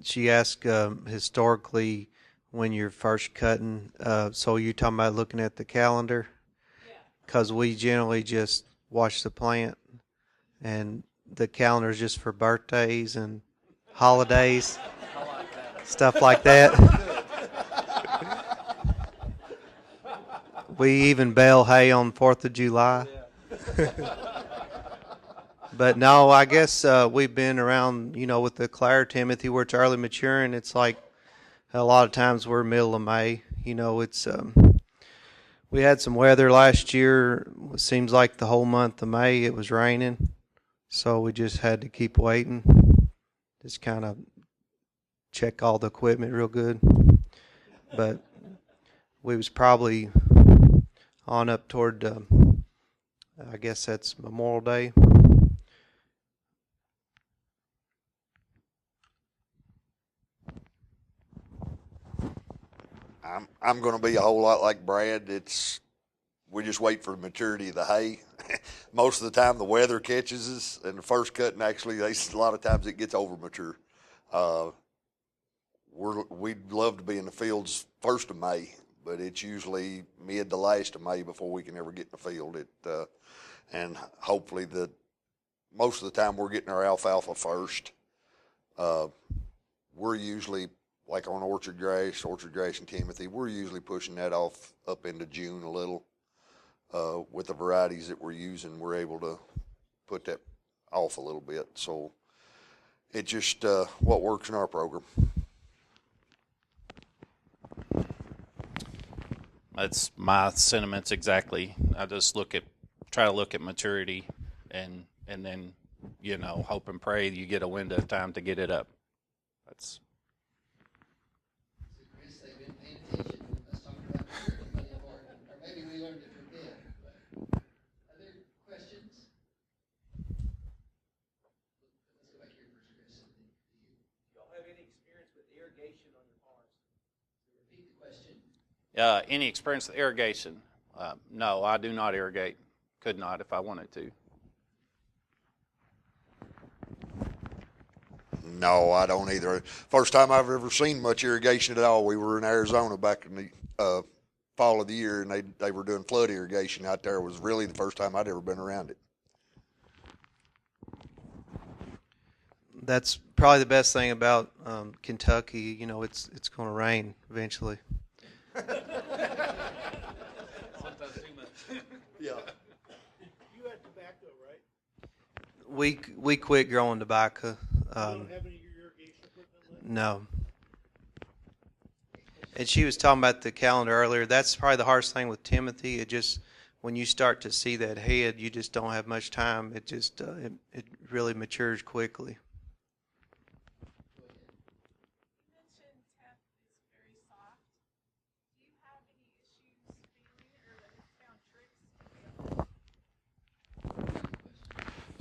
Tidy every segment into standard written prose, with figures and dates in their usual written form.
She asked historically when you're first cutting. So you're talking about looking at the calendar? Because we generally just watch the plant, and the calendar is just for birthdays and holidays, stuff like that. We even bale hay on 4th of July. But no, I guess we've been around, with the Claire Timothy where it's early maturing. It's like a lot of times we're middle of May. It's we had some weather last year. It seems like the whole month of May it was raining, so we just had to keep waiting. Just kind of check all the equipment real good. But we was probably on up toward, I guess that's Memorial Day. I'm going to be a whole lot like Brad. We just wait for the maturity of the hay. Most of the time, the weather catches us, and the first cutting actually, a lot of times it gets over mature. We'd love to be in the fields 1st of May, but it's usually mid to last of May before we can ever get in the field. And hopefully most of the time we're getting our alfalfa first. We're usually, like on orchard grass and Timothy, we're usually pushing that off up into June a little. With the varieties that we're using, we're able to put that off a little bit. So it's just what works in our program. That's my sentiments exactly. I just try to look at maturity, and then hope and pray you get a window of time to get it up. That's. Any experience with irrigation? No, I do not irrigate. Could not if I wanted to. No, I don't either. First time I've ever seen much irrigation at all, we were in Arizona back in the fall of the year, and they were doing flood irrigation out there. It was really the first time I'd ever been around it. That's probably the best thing about Kentucky. It's going to rain eventually. Yeah. You had tobacco, right? We quit growing tobacco. You don't have any irrigation equipment left? No. And she was talking about the calendar earlier. That's probably the hardest thing with Timothy. It just, when you start to see that head, you just don't have much time. It just it really matures quickly.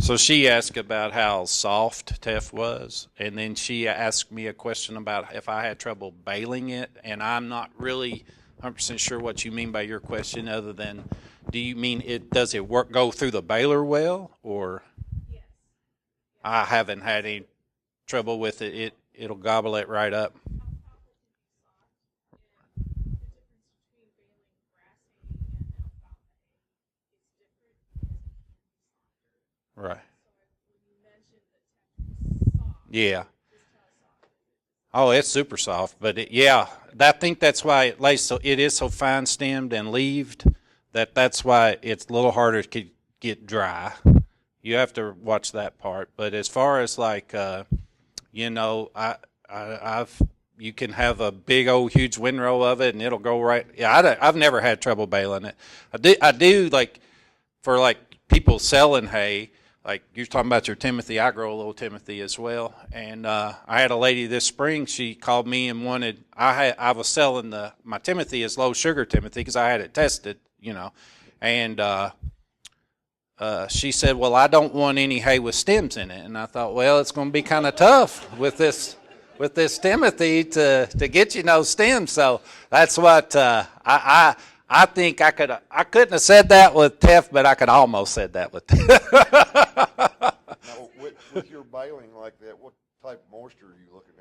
So she asked about how soft teff was, and then she asked me a question about if I had trouble baling it, and I'm not really 100% sure what you mean by your question, other than, do you mean does it go through the baler well, or? Yes. I haven't had any trouble with it. It'll gobble it right up. Right. Yeah. Oh, it's super soft, but I think that's why it is so fine stemmed and leaved. That's why it's a little harder to get dry. You have to watch that part. But as far as you can have a big old huge windrow of it and it'll go right. Yeah, I've never had trouble baling it. I do for people selling hay. Like you're talking about your Timothy, I grow a little Timothy as well. And I had a lady this spring. She called me and wanted. I was selling my Timothy as low sugar Timothy because I had it tested, and she said, "Well, I don't want any hay with stems in it." And I thought, well, it's going to be kind of tough with this Timothy to get no stems. So that's what I think I couldn't have said that with teff, but I could almost said that with teff. Now, with your baling like that, what type of moisture are you looking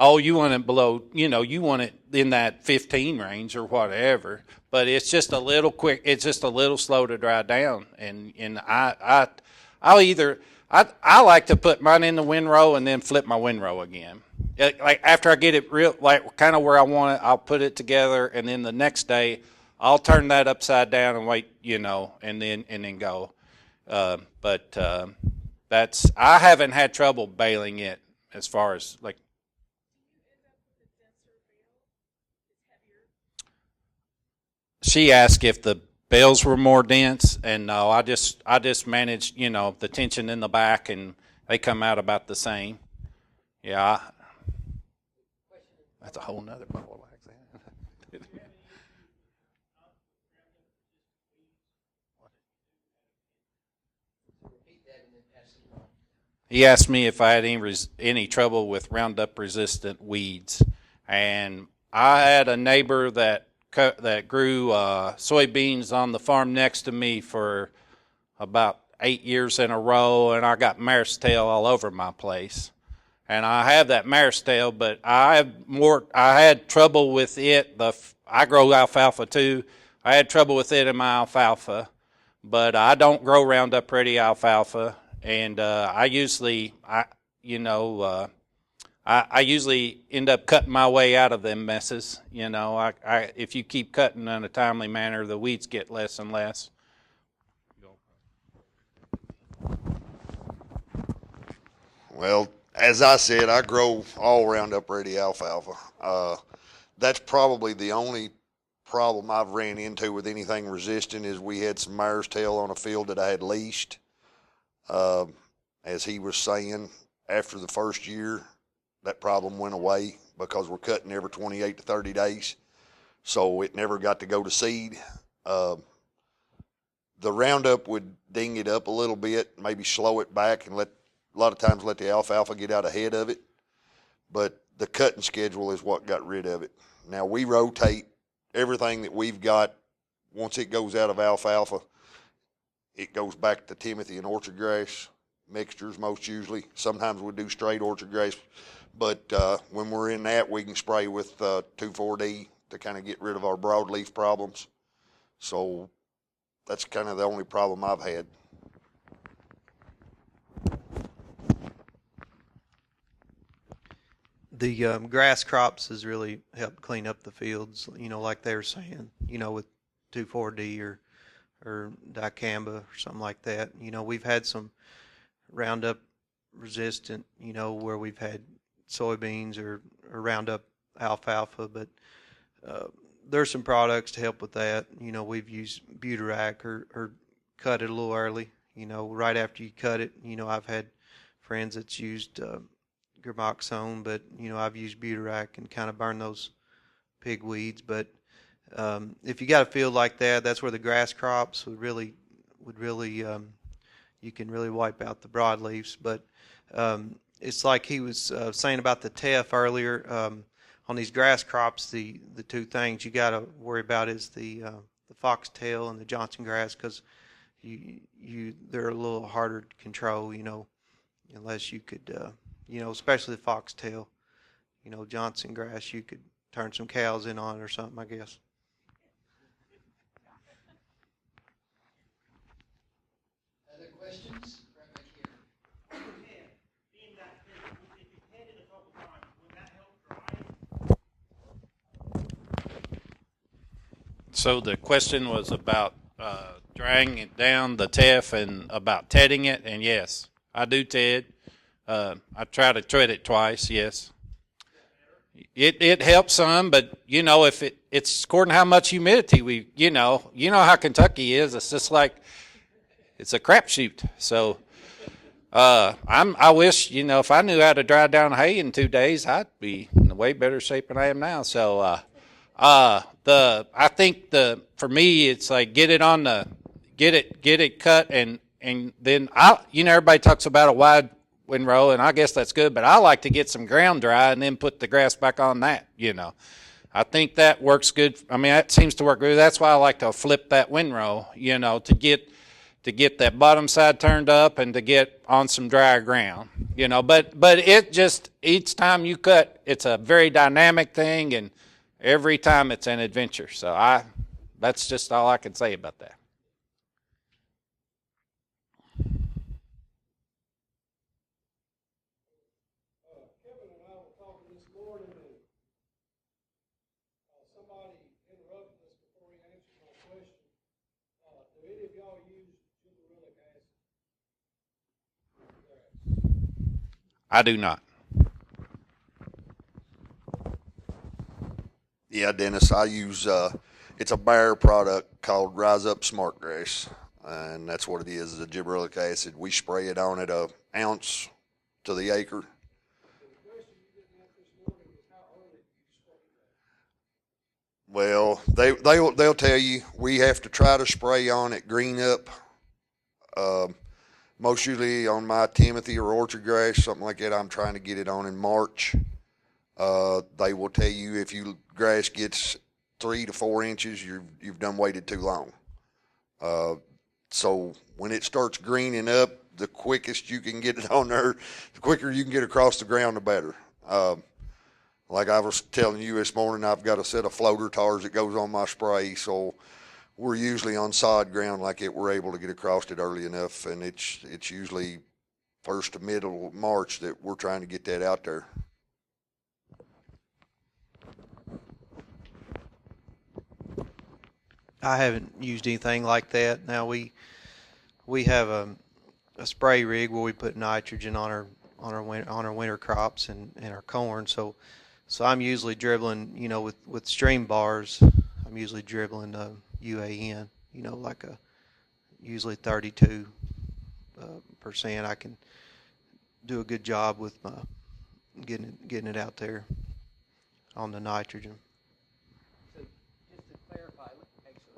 oh, you want it below, you want it in that 15 range or whatever. But it's just a little quick. It's just a little slow to dry down. And I like to put mine in the windrow and then flip my windrow again. Like after I get it real, like kind of where I want it, I'll put it together, and then the next day I'll turn that upside down and wait, and then go. But I haven't had trouble baling it as far as like. She asked if the bales were more dense, and no, I just managed, the tension in the back, and they come out about the same. Yeah, that's a whole nother ball of wax. He asked me if I had any trouble with Roundup resistant weeds, and I had a neighbor that grew soybeans on the farm next to me for about 8 years in a row, and I got mare's tail all over my place. And I have that mare's tail, but I had trouble with it. I grow alfalfa too. I had trouble with it in my alfalfa, but I don't grow Roundup Ready alfalfa, and I usually end up cutting my way out of them messes. If you keep cutting in a timely manner, the weeds get less and less. Well, as I said, I grow all Roundup Ready alfalfa. That's probably the only problem I've ran into with anything resistant is we had some mare's tail on a field that I had leased. As he was saying, after the first year, that problem went away because we're cutting every 28 to 30 days. So it never got to go to seed. The Roundup would ding it up a little bit, maybe slow it back and a lot of times let the alfalfa get out ahead of it. But the cutting schedule is what got rid of it. Now we rotate everything that we've got. Once it goes out of alfalfa, it goes back to Timothy and orchard grass mixtures most usually. Sometimes we do straight orchard grass. But when we're in that, we can spray with 2,4-D to kind of get rid of our broadleaf problems. So that's kind of the only problem I've had. The grass crops has really helped clean up the fields, like they were saying, with 2,4-D or dicamba or something like that. We've had some Roundup resistant, where we've had soybeans or Roundup alfalfa, but there's some products to help with that. We've used Buterac or cut it a little early, right after you cut it. I've had friends that's used Germoxone, but I've used Buterac and kind of burn those pig weeds. But if you got a field like that, that's where the grass crops would really you can really wipe out the broadleaves. But it's like he was saying about the teff earlier. On these grass crops, the two things you got to worry about is the foxtail and the Johnson grass, because they're a little harder to control, unless you could, especially the foxtail, Johnson grass, you could turn some cows in on it or something, I guess. Other questions? Right back here. Being that if you had it a couple times, would that help dry? So the question was about drying it down, the teff, and about tedding it. And yes, I do ted. I try to tread it twice. Yes, it helps some, but if it's according to how much humidity we, how Kentucky is. It's just like it's a crapshoot. So I wish if I knew how to dry down hay in 2 days, I'd be in way better shape than I am now. So I think for me it's like get it cut and then everybody talks about a wide windrow, and I guess that's good, but I like to get some ground dry and then put the grass back on that. I think that works good. I mean, that seems to work good. That's why I like to flip that windrow, to to get that bottom side turned up and to get on some dry ground, you know. But it just, each time you cut, it's a very dynamic thing, and every time it's an adventure. So that's just all I can say about that. Kevin and I were talking this morning, and somebody interrupted us before he answered my question. Do any of y'all use gibberellic acid? I do not. Yeah, Dennis, I use it's a Bayer product called Rise Up Smart Grass, and that's what it is a gibberellic acid. We spray it on at an ounce to the acre. The question you didn't answer this morning is how early do you spray that? Well, they'll tell you we have to try to spray on at green up. Most usually on my Timothy or orchard grass, something like that, I'm trying to get it on in March. They will tell you if your grass gets 3 to 4 inches, you've done waited too long. So when it starts greening up, the quickest you can get it on there, the quicker you can get across the ground, the better. Like I was telling you this morning, I've got a set of floater tars that goes on my spray, so we're usually on solid ground like it. We're able to get across it early enough, and it's usually first to middle of March that we're trying to get that out there. I haven't used anything like that. Now we have a spray rig where we put nitrogen on our winter crops and our corn. So I'm usually dribbling, you know, with stream bars. I'm usually dribbling UAN, you know, like a usually 32%. I can do a good job with my getting it out there on the nitrogen. So just to clarify, actually,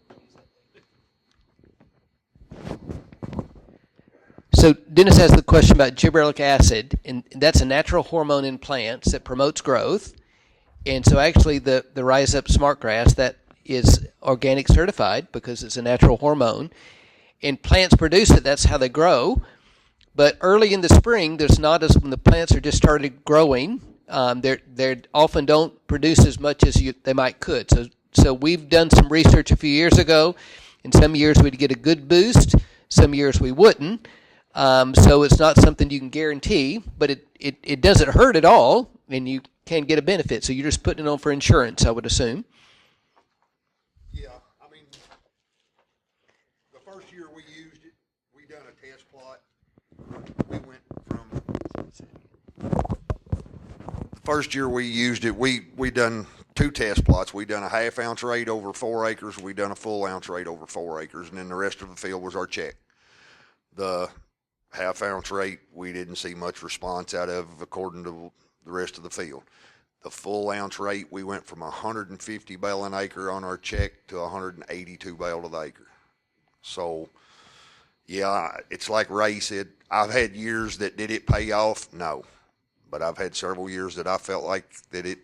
so Dennis has the question about gibberellic acid, and that's a natural hormone in plants that promotes growth. And so actually the Rise Up Smart Grass, that is organic certified because it's a natural hormone. And plants produce it, that's how they grow. But early in the spring, there's not as when the plants are just started growing, they often don't produce as much as they might could. So we've done some research a few years ago. In some years we'd get a good boost, some years we wouldn't. So it's not something you can guarantee, but it doesn't hurt at all, and you can get a benefit. So you're just putting it on for insurance, I would assume. Yeah, I mean, the first year we used it, we done a test plot. We went from the first year we used it, we done 2 test plots. We done a half ounce rate over 4 acres. We done a full ounce rate over 4 acres, and then the rest of the field was our check. The half ounce rate, we didn't see much response out of according to the rest of the field. The full ounce rate, we went from 150 bale an acre on our check to 182 bale to the acre. So, yeah, it's like Ray said, I've had years that did it pay off? No. But I've had several years that I felt like that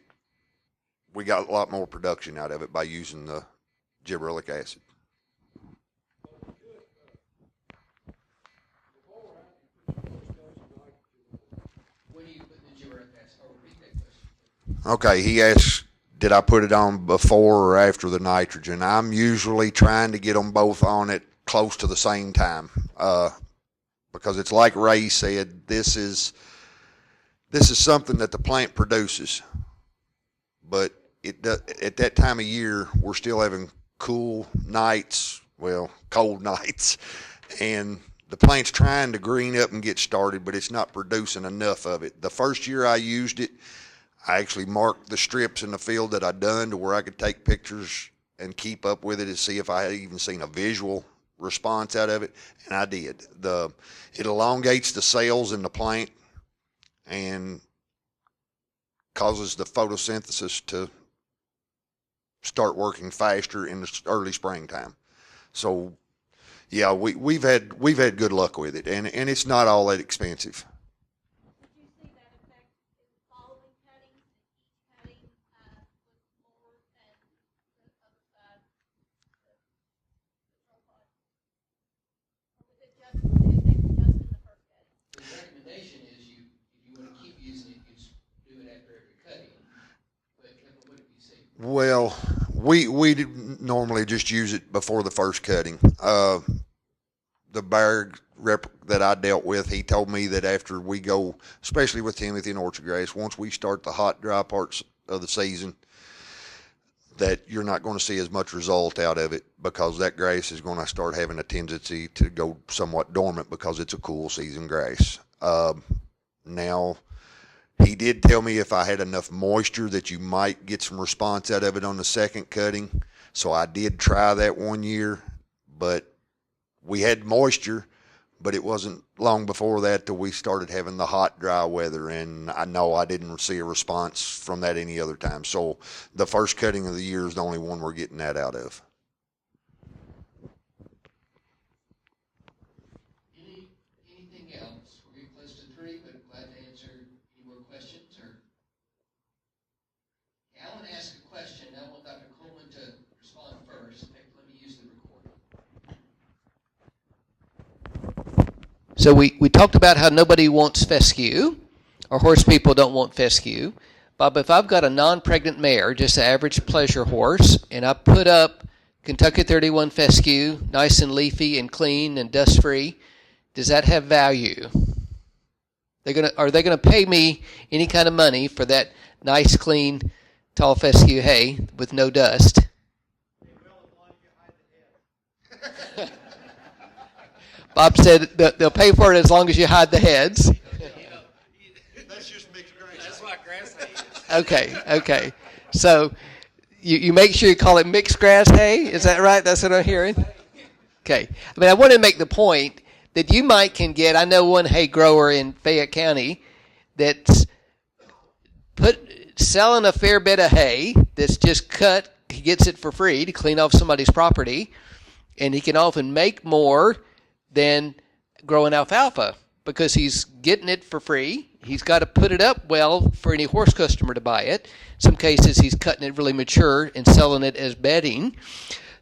we got a lot more production out of it by using the gibberellic acid. When do you put the gibberellic acid? Or repeat that question. Okay, he asked, did I put it on before or after the nitrogen? I'm usually trying to get them both on it close to the same time, because it's like Ray said, this is something that the plant produces, but at that time of year we're still having cold nights, and the plant's trying to green up and get started, but it's not producing enough of it. The first year I used it, I actually marked the strips in the field that I'd done to where I could take pictures and keep up with it and see if I had even seen a visual response out of it, and I did. It elongates the cells in the plant and causes the photosynthesis to start working faster in the early springtime. So, yeah, we've had good luck with it, and it's not all that expensive. Did you see that effect in the following cuttings? Each cutting was more than the other side, the tripod? Well, we normally just use it before the first cutting. The buyer rep that I dealt with, he told me that after we go, especially with Timothy and orchard grass, once we start the hot, dry parts of the season, that you're not going to see as much result out of it because that grass is going to start having a tendency to go somewhat dormant because it's a cool season grass. Now, he did tell me if I had enough moisture that you might get some response out of it on the second cutting. So I did try that one year, but we had moisture, but it wasn't long before that till we started having the hot, dry weather, and I know I didn't see a response from that any other time. So the first cutting of the year is the only one we're getting that out of. Anything else? We're getting close to 3, but glad to answer any more questions. Or Alan asked a question. I want Dr. Coleman to respond first. In fact, let me use the recording. So we talked about how nobody wants fescue, or horse people don't want fescue. Bob, if I've got a non-pregnant mare, just an average pleasure horse, and I put up Kentucky 31 fescue, nice and leafy and clean and dust-free, does that have value? Are they gonna pay me any kind of money for that nice, clean, tall fescue hay with no dust? Bob said they'll pay for it as long as you hide the heads. That's just mixed grass. That's what grass hay is. Okay. So you make sure you call it mixed grass hay? Is that right? That's what I'm hearing? Okay. I mean, I want to make the point that you can get, I know one hay grower in Fayette County that's selling a fair bit of hay that's just cut. He gets it for free to clean off somebody's property, and he can often make more than growing alfalfa because he's getting it for free. He's got to put it up well for any horse customer to buy it. In some cases, he's cutting it really mature and selling it as bedding.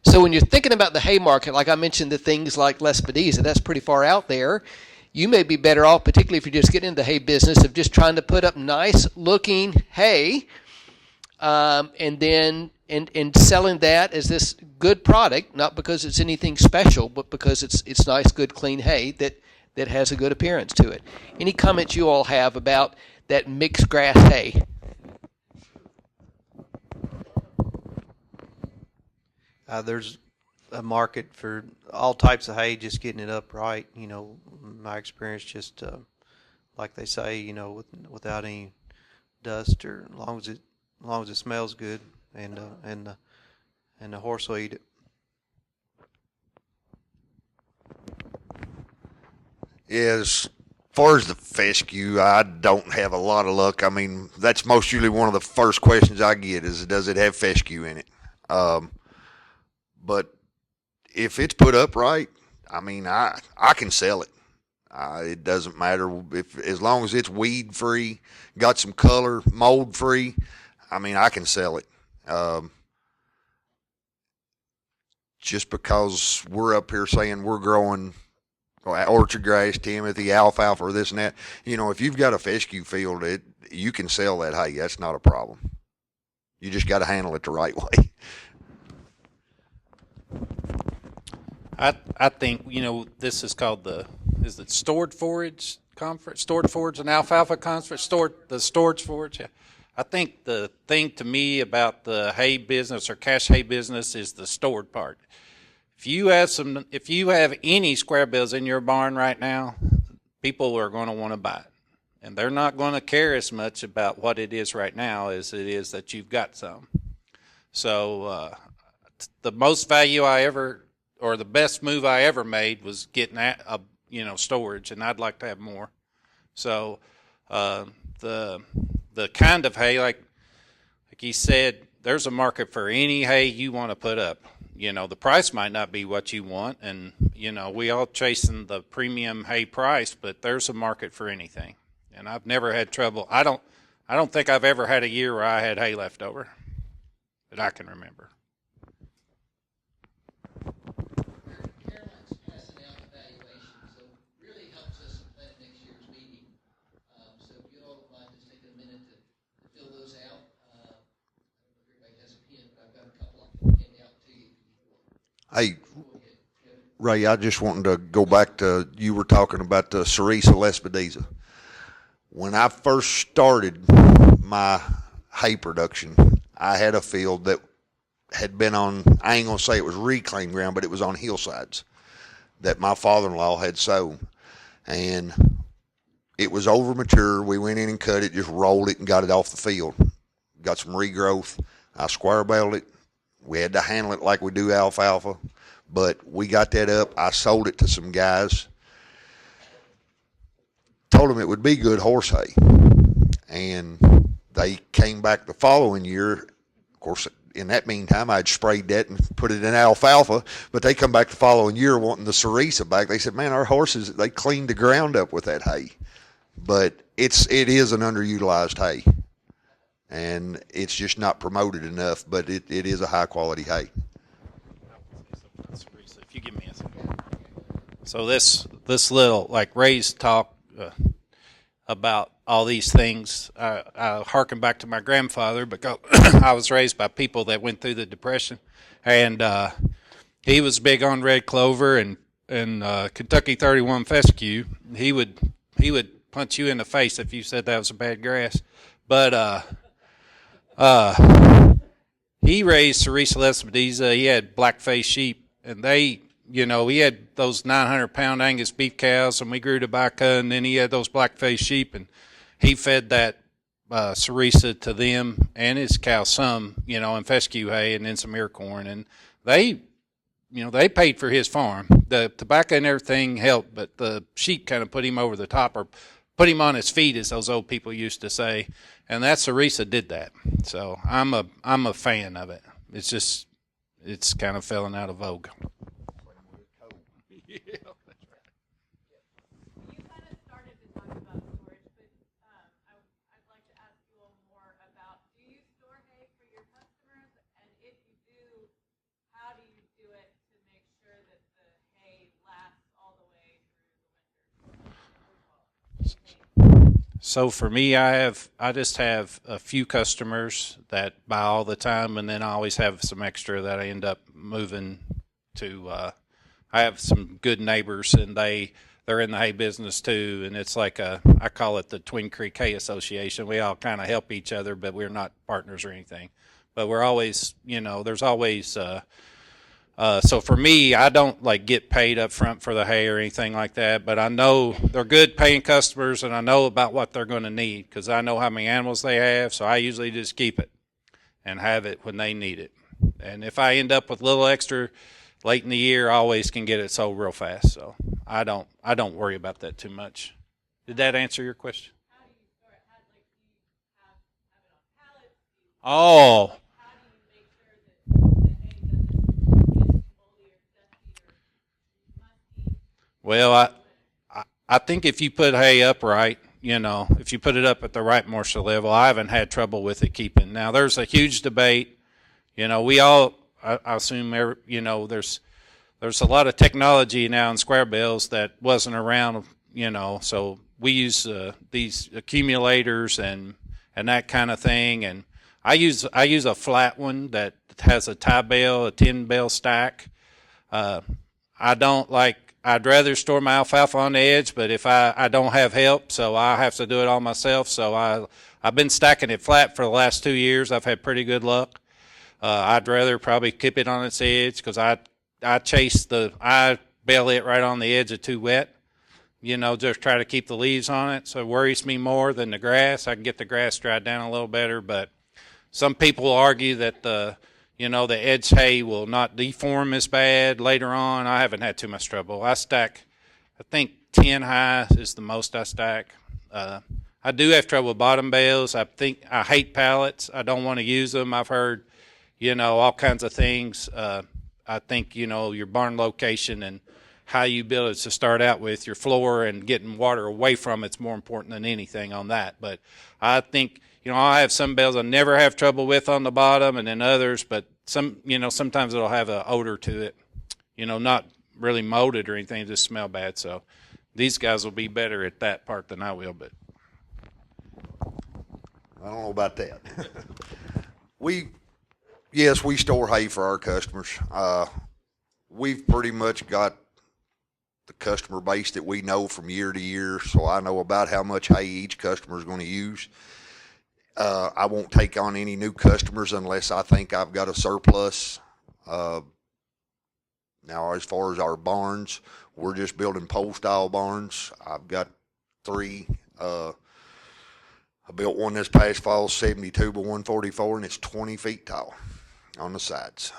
So when you're thinking about the hay market, like I mentioned, the things like Lespedeza, that's pretty far out there. You may be better off, particularly if you just get into the hay business, of just trying to put up nice-looking hay, and selling that as this good product, not because it's anything special, but because it's nice, good, clean hay that has a good appearance to it. Any comments you all have about that mixed grass hay? There's a market for all types of hay, just getting it up right. My experience, just like they say, without any dust, or as long as it smells good, and the horse will eat it. As far as the fescue, I don't have a lot of luck. I mean, that's most usually one of the first questions I get is, does it have fescue in it? But if it's put up right, I mean, I can sell it. It doesn't matter as long as it's weed free, got some color, mold free. I mean, I can sell it. Just because we're up here saying we're growing orchard grass, Timothy, alfalfa, or this and that, if you've got a fescue field, you can sell that hay. That's not a problem. You just got to handle it the right way. I think, this is called is it Stored Forage Conference? Stored Forage and Alfalfa Conference? The Storage Forage, yeah. I think the thing to me about the hay business or cash hay business is the stored part. If you have any square bills in your barn right now, people are going to want to buy it. And they're not going to care as much about what it is right now as it is that you've got some. So the most value the best move I ever made was getting storage, and I'd like to have more. So the kind of hay, like he said, there's a market for any hay you want to put up. The price might not be what you want, and we all chasing the premium hay price, but there's a market for anything. And I've never had trouble. I don't think I've ever had a year where I had hay left over that I can remember. Caroline's passing out evaluations, so it really helps us plan next year's meeting. So if you all don't mind just taking a minute to fill those out. Everybody has a pen. Hey, Ray, I just wanted to go back to, you were talking about the Cerisa Lespedeza. When I first started my hay production, I had a field that had been on, I ain't going to say it was reclaimed ground, but it was on hillsides that my father-in-law had sown. And it was over mature. We went in and cut it, just rolled it and got it off the field. Got some regrowth. I square baled it. We had to handle it like we do alfalfa, but we got that up. I sold it to some guys. Told them it would be good horse hay. And they came back the following year. Of course, in that meantime, I'd sprayed that and put it in alfalfa, but they come back the following year wanting the Cerisa back. They said, man, our horses, they cleaned the ground up with that hay. But it is an underutilized hay. And it's just not promoted enough, but it is a high quality hay. If you give me a second. So this little, like Ray's talk about all these things, I harken back to my grandfather because I was raised by people that went through the Depression, and he was big on red clover and Kentucky 31 fescue. He would punch you in the face if you said that was a bad grass, but he raised Cerisa Lespedeza. He had black-faced sheep, and he had those 900-pound Angus beef cows, and we grew tobacco, and then he had those black-faced sheep, and he fed that Cerisa to them and his cows some, in fescue hay and then some ear corn, and they paid for his farm. The tobacco and everything helped, but the sheep kind of put him over the top, or put him on his feet, as those old people used to say. And that Cerisa did that. So I'm a fan of it. It's kind of falling out of vogue. You kind of started to talk about storage, but I'd like to ask you a little more about, do you store hay for your customers? And if you do, how do you do it to make sure that the hay lasts all the way through the winter? So for me, I just have a few customers that buy all the time, and then I always have some extra that I end up moving to. I have some good neighbors, and they're in the hay business too, and it's like I call it the Twin Creek Hay Association. We all kind of help each other, but we're not partners or anything. But we're always, there's always. So for me, I don't get paid up front for the hay or anything like that, but I know they're good paying customers, and I know about what they're going to need because I know how many animals they have, so I usually just keep it and have it when they need it. And if I end up with a little extra late in the year, I always can get it sold real fast, so I don't worry about that too much. Did that answer your question? How do you store it? How, do you have it on pallets? Oh. How do you make sure that the hay doesn't get moldy or dusty or musty? Well, I think if you put hay upright, if you put it up at the right moisture level, I haven't had trouble with it keeping. Now, there's a huge debate. We all, I assume, there's a lot of technology now in square bales that wasn't around, so we use these accumulators and that kind of thing. And I use a flat one that has a tie bale, a 10-bale stack. I'd rather store my alfalfa on the edge, but if I don't have help, so I have to do it all myself. So I've been stacking it flat for the last 2 years. I've had pretty good luck. I'd rather probably keep it on its edge because I bale it right on the edge of too wet. Just try to keep the leaves on it. So it worries me more than the grass. I can get the grass dried down a little better, but some people argue that the edge hay will not deform as bad later on. I haven't had too much trouble. I stack, I think 10 high is the most I stack. I do have trouble with bottom bales. I hate pallets. I don't want to use them. I've heard, all kinds of things. I think, your barn location and how you build it to start out with, your floor and getting water away from it's more important than anything on that. But I think, I have some bales I never have trouble with on the bottom, and then others, but sometimes it'll have an odor to it, not really molded or anything, just smell bad. So these guys will be better at that part than I will, but. I don't know about that. Yes, we store hay for our customers. we've pretty much got the customer base that we know from year to year, so I know about how much hay each customer is going to use. I won't take on any new customers unless I think I've got a surplus. Now, as far as our barns, we're just building pole-style barns. I've got 3. I built one this past fall, 72 by 144, and it's 20 feet tall on the sides.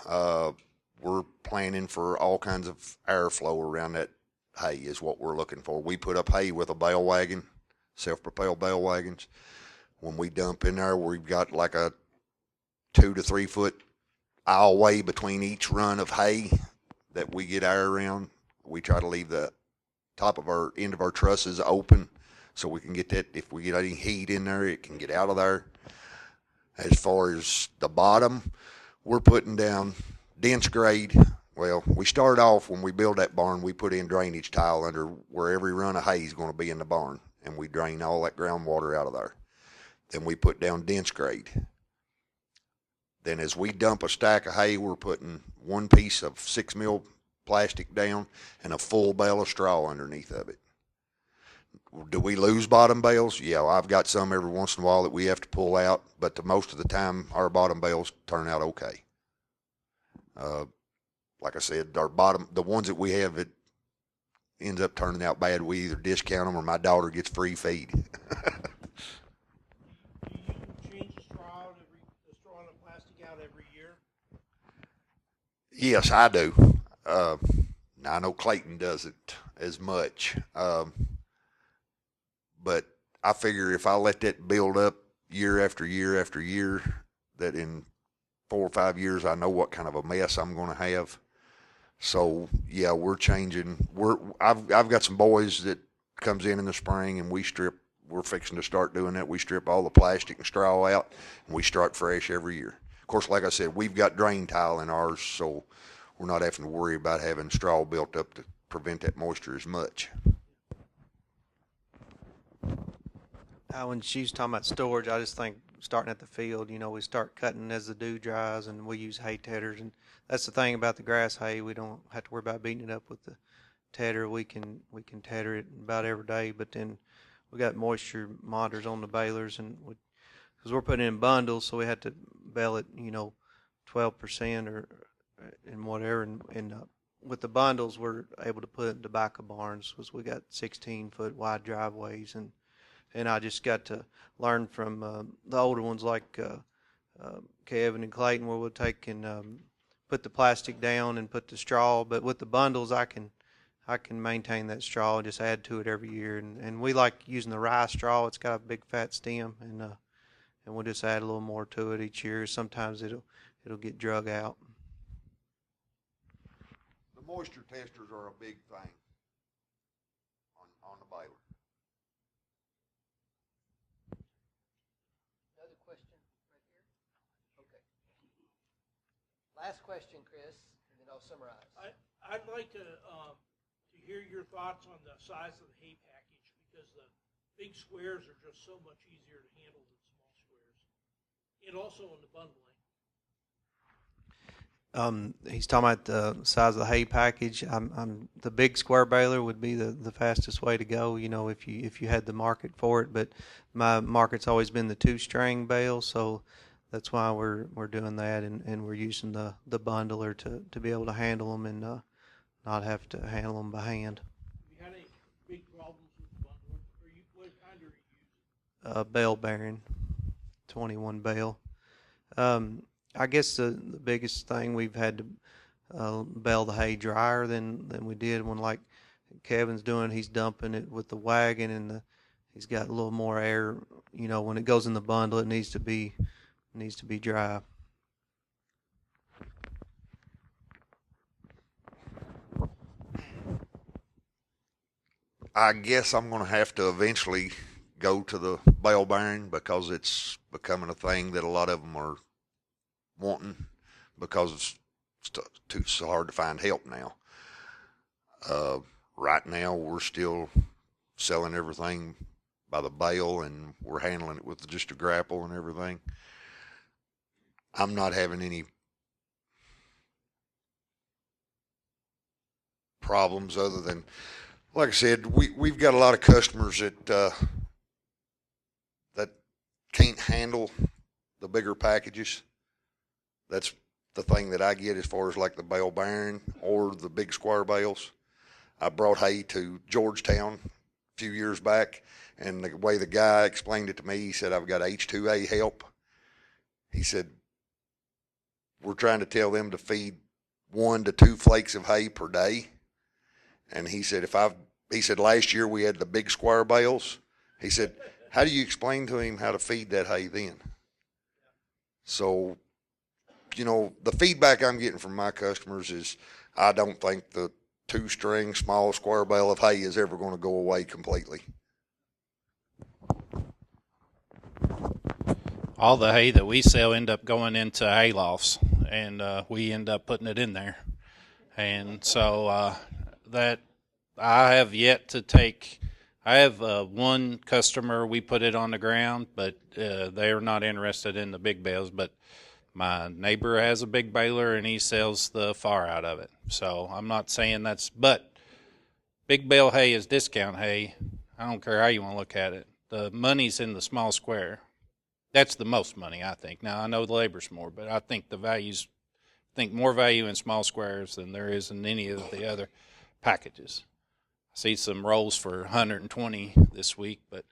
We're planning for all kinds of airflow around that hay is what we're looking for. We put up hay with a bale wagon, self-propelled bale wagons. When we dump in there, we've got like a 2 to 3 foot aisleway between each run of hay that we get air around. We try to leave the top of our end of our trusses open so we can get that. If we get any heat in there, it can get out of there. As far as the bottom, we're putting down dense grade. Well, we started off when we built that barn, we put in drainage tile under where every run of hay is going to be in the barn, and we drain all that groundwater out of there. Then we put down dense grade. Then as we dump a stack of hay, we're putting one piece of 6 mil plastic down and a full bale of straw underneath of it. Do we lose bottom bales? Yeah, I've got some every once in a while that we have to pull out, but most of the time our bottom bales turn out okay. Like I said, the ones that we have, it ends up turning out bad. We either discount them or my daughter gets free feed. Do you change the straw and the plastic out every year? Yes, I do. I know Clayton doesn't as much. But I figure if I let that build up year after year after year, that in 4 or 5 years, I know what kind of a mess I'm going to have. So yeah, we're changing. I've got some boys that comes in the spring and we're fixing to start doing that. We strip all the plastic and straw out and we start fresh every year. Of course, like I said, we've got drain tile in ours, so we're not having to worry about having straw built up to prevent that moisture as much. When she's talking about storage, I just think starting at the field, we start cutting as the dew dries, and we use hay tedders. And that's the thing about the grass hay. We don't have to worry about beating it up with the tedder. We can tedder it about every day. But then we got moisture monitors on the balers, and because we're putting in bundles, so we had to bale it, 12% or and whatever. And with the bundles, we're able to put it in the back of barns because we got 16-foot wide driveways, and I just got to learn from the older ones like Kevin and Clayton, where we'll take and put the plastic down and put the straw. But with the bundles, I can maintain that straw and just add to it every year. And we like using the rye straw. It's got a big fat stem, and we'll just add a little more to it each year. Sometimes it'll get drug out. The moisture testers are a big thing on the baler. Last question, Chris, and then I'll summarize. I'd like to hear your thoughts on the size of the hay package, because the big squares are just so much easier to handle than small squares, and also on the bundling. He's talking about the size of the hay package. The big square baler would be the fastest way to go, if you had the market for it. But my market's always been the 2-string bale, so that's why we're doing that, and we're using the bundler to be able to handle them and not have to handle them by hand. Have you had any big problems with the bundler? What kind are you using? Bale bearing, 21 bale. I guess the biggest thing, we've had to bale the hay drier than we did when, like Kevin's doing. He's dumping it with the wagon, and he's got a little more air. When it goes in the bundle, it needs to be dry. I guess I'm going to have to eventually go to the bale bearing because it's becoming a thing that a lot of them are wanting because it's so hard to find help now. Right now, we're still selling everything by the bale, and we're handling it with just a grapple and everything. I'm not having any problems other than, like I said, we've got a lot of customers that can't handle the bigger packages. That's the thing that I get as far as like the bale bearing or the big square bales. I brought hay to Georgetown a few years back, and the way the guy explained it to me, he said, I've got H2A help. He said, we're trying to tell them to feed 1 to 2 flakes of hay per day. And he said, he said, last year we had the big square bales. He said, how do you explain to him how to feed that hay then? So, you know, the feedback I'm getting from my customers is I don't think the 2-string small square bale of hay is ever going to go away completely. All the hay that we sell end up going into hay lofts, and we end up putting it in there. And so that I have yet to take. I have one customer, we put it on the ground, but they're not interested in the big bales. But my neighbor has a big baler, and he sells the far out of it. So I'm not saying but big bale hay is discount hay. I don't care how you want to look at it. The money's in the small square. That's the most money, I think. Now, I know the labor's more, but I think more value in small squares than there is in any of the other packages. I see some rolls for 120 this week, but,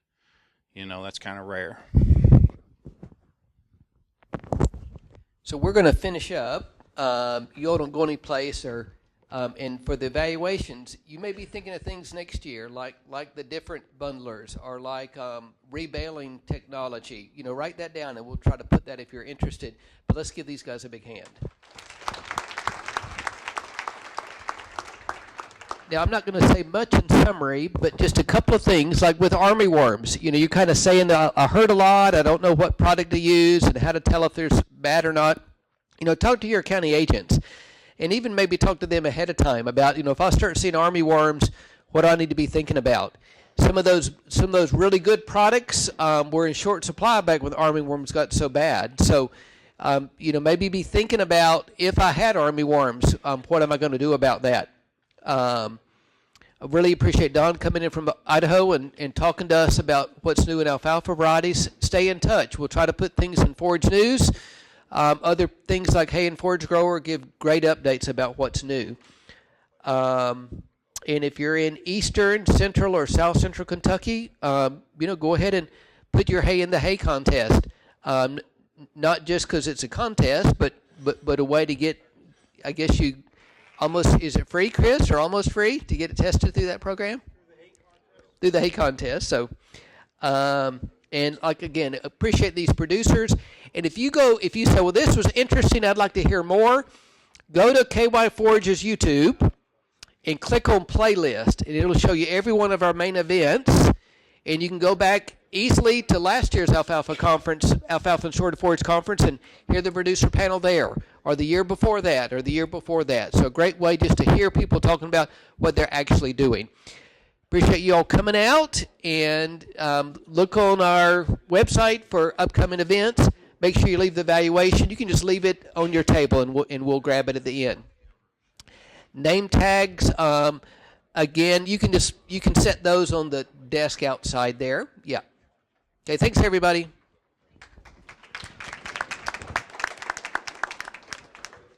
you know, that's kind of rare. So we're going to finish up. You all don't go any place, and for the evaluations, you may be thinking of things next year, like the different bundlers, or like rebaling technology. You know, write that down, and we'll try to put that if you're interested. But let's give these guys a big hand. Now, I'm not going to say much in summary, but just a couple of things, like with army worms. You know, you're kind of saying, I heard a lot, I don't know what product to use and how to tell if there's bad or not. You know, talk to your county agents, and even maybe talk to them ahead of time about, you know, if I start seeing army worms, what do I need to be thinking about? Some of those really good products were in short supply back when army worms got so bad. So, you know, maybe be thinking about, if I had army worms, what am I going to do about that? I really appreciate Don coming in from Idaho and talking to us about what's new in alfalfa varieties. Stay in touch. We'll try to put things in Forage News. Other things like Hay and Forage Grower give great updates about what's new. And if you're in eastern, central, or south central Kentucky, you know, go ahead and put your hay in the hay contest. Not just because it's a contest, but a way to get, I guess you almost, is it free, Chris, or almost free to get it tested through that program? Through the hay contest. So, and like, again, appreciate these producers. And if you say, well, this was interesting, I'd like to hear more, go to KY Forage's YouTube and click on playlist, and it'll show you every one of our main events. And you can go back easily to last year's Alfalfa and Short Forage Conference, and hear the producer panel there, or the year before that, or the year before that. So a great way just to hear people talking about what they're actually doing. Appreciate you all coming out, and look on our website for upcoming events. Make sure you leave the evaluation. You can just leave it on your table, and we'll grab it at the end. Name tags, again, you can set those on the desk outside there. Yeah. Okay, thanks everybody.